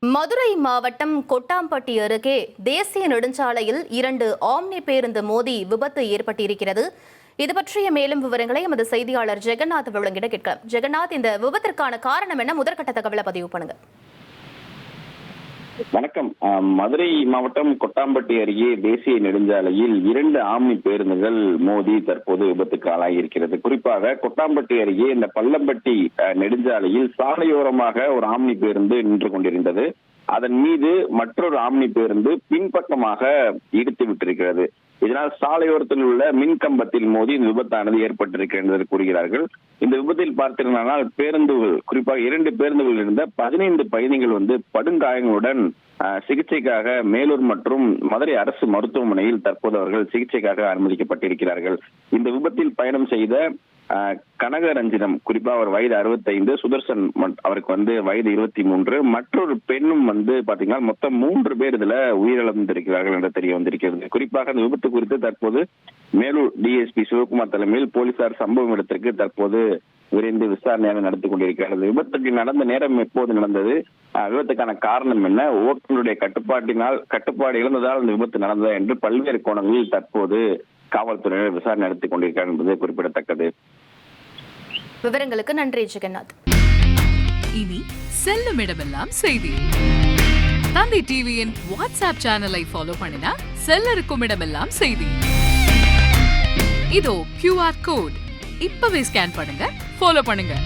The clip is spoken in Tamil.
மதுரை மாவட்டம் கொட்டாம்பட்டி அருகே தேசிய நெடுஞ்சாலையில் 2 ஆம்னி பேருந்து மோதி விபத்து ஏற்பட்டிருக்கிறது. இது பற்றிய மேலும் விவரங்களை எமது செய்தியாளர் ஜெகநாத் வழங்கிட கேட்கலாம். ஜெகநாத், இந்த விபத்திற்கான காரணம் என்ன? முதற்கட்ட தகவலை பதிவு பண்ணுங்க. வணக்கம். மதுரை மாவட்டம் கொட்டாம்பட்டி அருகே தேசிய நெடுஞ்சாலையில் 2 ஆம்னி பேருந்துகள் மோதி தற்போது விபத்துக்கு ஆளாகியிருக்கிறது. குறிப்பாக கொட்டாம்பட்டி அருகே இந்த பள்ளம்பட்டி நெடுஞ்சாலையில் சாலையோரமாக ஒரு ஆம்னி பேருந்து நின்று கொண்டிருந்தது. அதன் மீது மற்றொரு ஆம்னி பேருந்து பின்பக்கமாக இடித்து விட்டிருக்கிறது. இதனால் சாலையோரத்தில் உள்ள மின்கம்பத்தில் மோதி இந்த விபத்தானது ஏற்பட்டிருக்கிறது என்று கூறுகிறார்கள். இந்த விபத்தில் பார்த்தீர்களானால் பேருந்துகள், குறிப்பாக 2 பேருந்துகள் இருந்த 15 பயணிகள் படுகாயங்களுடன் சிகிச்சைக்காக மேலூர் மற்றும் மதுரை அரசு மருத்துவமனையில் தற்போது அவர்கள் சிகிச்சைக்காக அனுமதிக்கப்பட்டிருக்கிறார்கள். இந்த விபத்தில் பயணம் செய்த கனகரஞ்சினம், குறிப்பா அவர் வயது 65, சுதர்சன் அவருக்கு வயது 23, மற்றொரு பெண்ணும் பாத்தீங்கன்னா மொத்தம் 3 பேர் இதுல உயிரிழந்திருக்கிறார்கள் என்று தெரிய வந்திருக்கிறது. குறிப்பாக அந்த விபத்து குறித்து தற்போது மேலூர் டிஎஸ்பி சிவகுமார் தலைமையில் போலீசார் சம்பவ இடத்திற்கு தற்போது விரைந்து விசாரணையாக நடத்தி கொண்டிருக்கிறது. விபத்துக்கு நடந்த நேரம் எப்போது நடந்தது, விபத்துக்கான காரணம் என்ன, ஓட்டுநருடைய கட்டுப்பாடு இழந்ததால் இந்த விபத்து நடந்ததா என்று பல்வேறு கோணங்களில் தற்போது காவல்துறையினர் விசாரணை நடத்தி கொண்டிருக்கிறார் என்பது குறிப்பிடத்தக்கது. விவரங்களுக்கு நன்றி ஜெகநாத். இனி செல்லும் இடமெல்லாம் செய்தி. தந்தை டிவியின் வாட்ஸ்அப் சேனலை ஃபாலோ பண்ணினா செல்ல இருக்கும் இடமெல்லாம் செய்தி. இதோ QR கோட், இப்பவே ஸ்கேன் பண்ணுங்க, ஃபாலோ பண்ணுங்க.